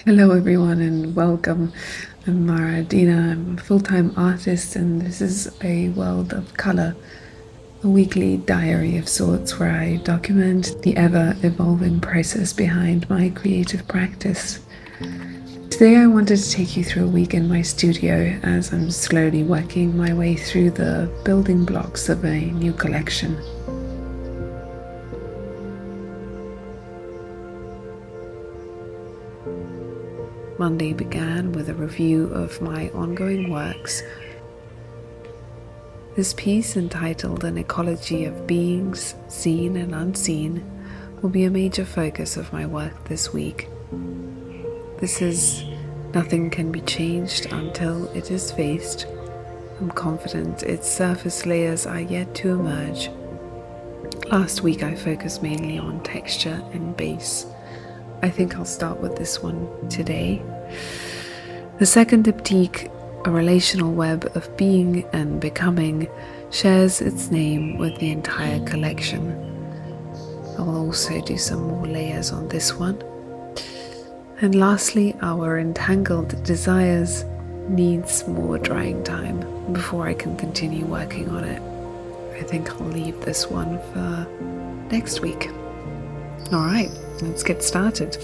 Hello everyone and welcome. I'm Adina. I'm a full-time artist and this is a world of colour, a weekly diary of sorts where I document the ever-evolving process behind my creative practice. Today I wanted to take you through a week in my studio as I'm slowly working my way through the building blocks of a new collection. Monday began with a review of my ongoing works. This piece, entitled An Ecology of Beings, Seen and Unseen, will be a major focus of my work this week. This is Nothing Can Be Changed Until It Is Faced. I'm confident its surface layers are yet to emerge. Last week I focused mainly on texture and base. I think I'll start with this one today. The second diptyque, A Relational Web of Being and Becoming, shares its name with the entire collection. I will also do some more layers on this one. And lastly, Our Entangled Desires needs more drying time before I can continue working on it. I think I'll leave this one for next week. Alright, let's get started.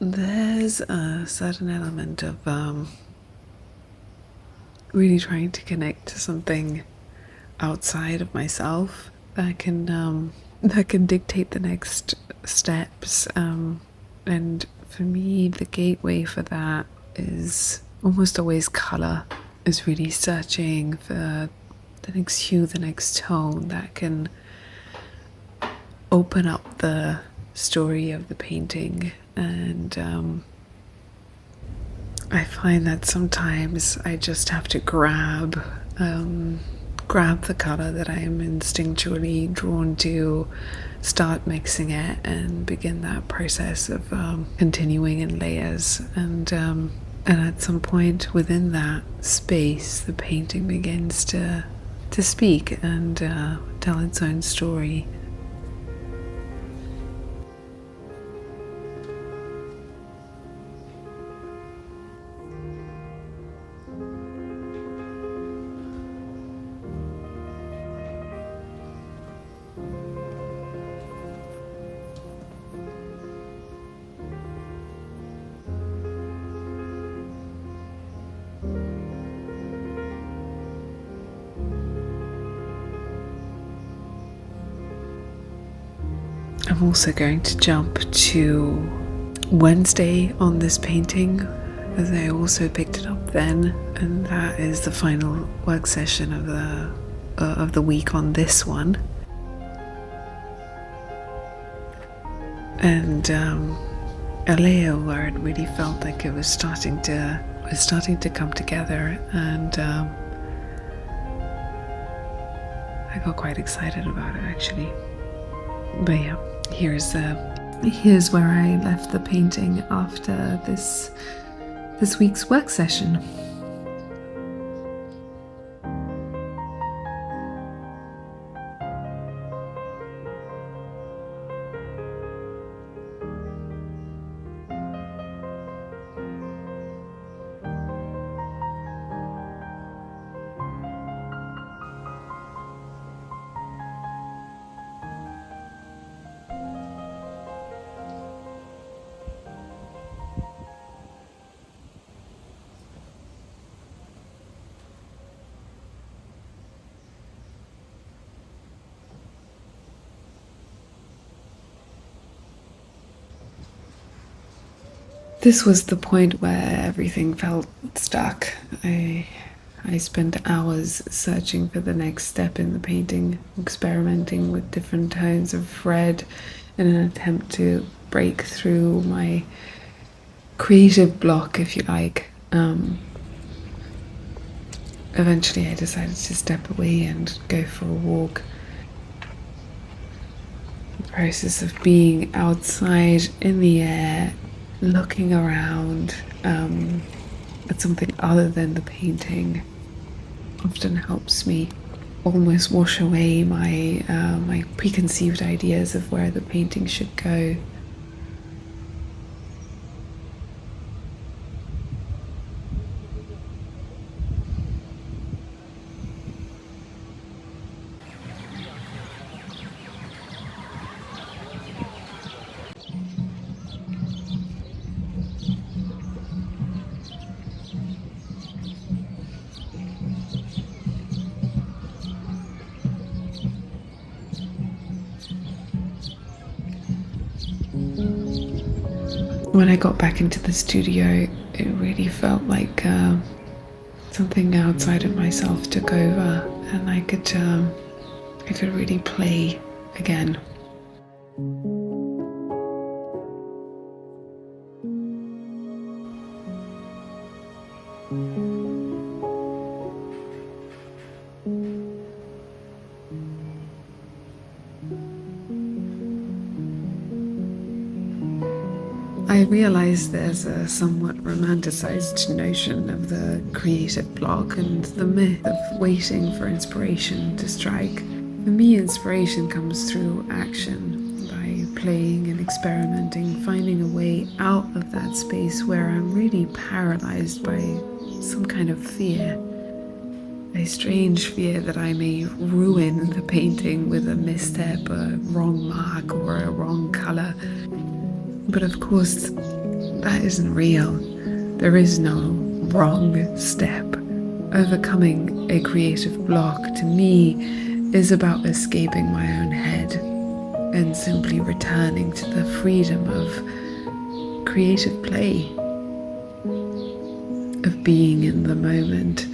There's a certain element of really trying to connect to something outside of myself that can dictate the next steps. And for me, the gateway for that is almost always color. Is really searching for the next hue, the next tone that can open up the story of the painting. And I find that sometimes I just have to grab the color that I am instinctually drawn to, start mixing it, and begin that process of continuing in layers. And at some point within that space, the painting begins to speak and tell its own story. I'm also going to jump to Wednesday on this painting, as I also picked it up then, and that is the final work session of the week on this one. And a layer where it really felt like it was starting to come together, and I got quite excited about it actually. But yeah, here's where I left the painting after this week's work session. This was the point where everything felt stuck. I spent hours searching for the next step in the painting, experimenting with different tones of red in an attempt to break through my creative block, if you like. Eventually I decided to step away and go for a walk. The process of being outside in the air, looking around at something other than the painting often helps me almost wash away my preconceived ideas of where the painting should go. When I got back into the studio, it really felt like something outside of myself took over, and I could really play again. I realize there's a somewhat romanticized notion of the creative block and the myth of waiting for inspiration to strike. For me, inspiration comes through action, by playing and experimenting, finding a way out of that space where I'm really paralyzed by some kind of fear. A strange fear that I may ruin the painting with a misstep, a wrong mark, or a wrong color. But of course, that isn't real. There is no wrong step. Overcoming a creative block, to me, is about escaping my own head and simply returning to the freedom of creative play, of being in the moment.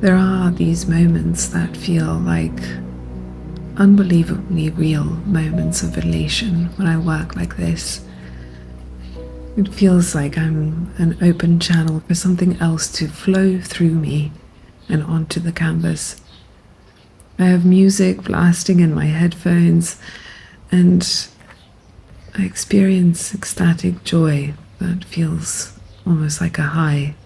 There are these moments that feel like unbelievably real moments of elation when I work like this. It feels like I'm an open channel for something else to flow through me and onto the canvas. I have music blasting in my headphones, and I experience ecstatic joy that feels almost like a high.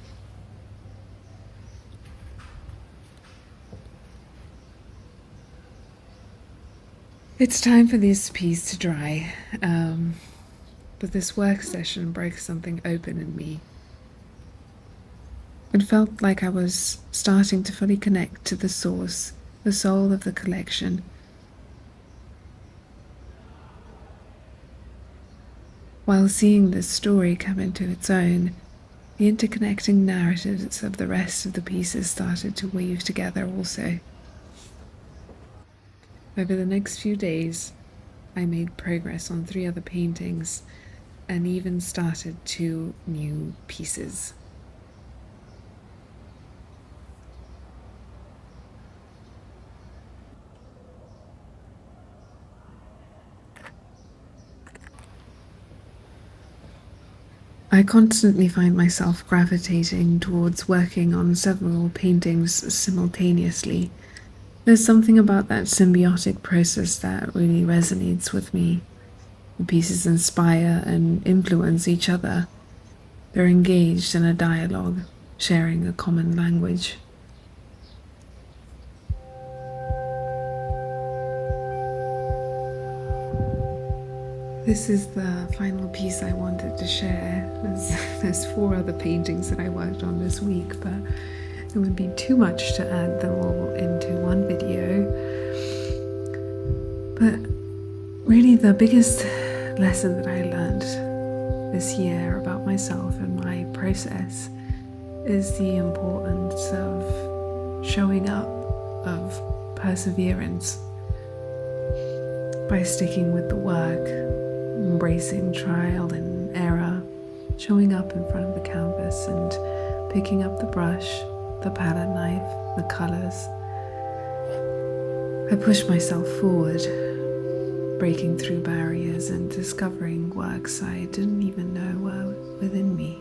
It's time for this piece to dry, but this work session broke something open in me. It felt like I was starting to fully connect to the source, the soul of the collection. While seeing this story come into its own, the interconnecting narratives of the rest of the pieces started to weave together also. Over the next few days, I made progress on 3 other paintings and even started 2 new pieces. I constantly find myself gravitating towards working on several paintings simultaneously. There's something about that symbiotic process that really resonates with me. The pieces inspire and influence each other. They're engaged in a dialogue, sharing a common language. This is the final piece I wanted to share. There's 4 other paintings that I worked on this week, but it would be too much to add them all into one video. But really the biggest lesson that I learned this year about myself and my process is the importance of showing up, of perseverance, by sticking with the work, embracing trial and error, showing up in front of the canvas and picking up the brush, the palette knife, the colors. I pushed myself forward, breaking through barriers and discovering works I didn't even know were within me.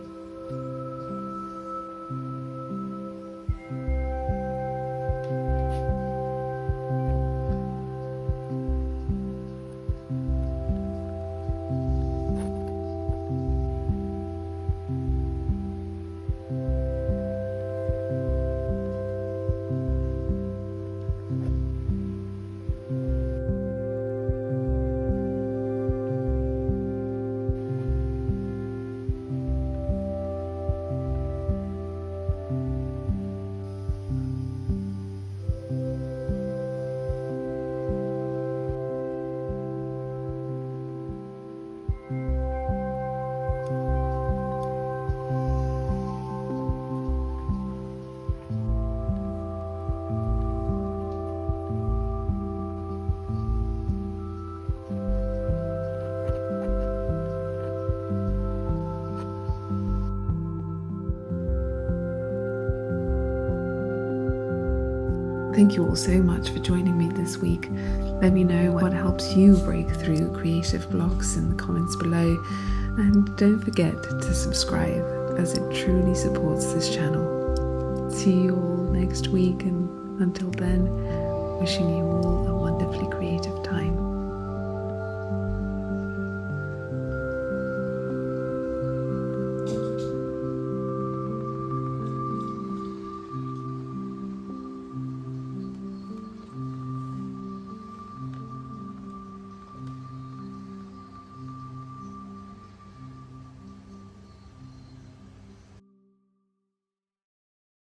Thank you all so much for joining me this week. Let me know what helps you break through creative blocks in the comments below, and don't forget to subscribe as it truly supports this channel. See you all next week, and until then, wishing you all a wonderful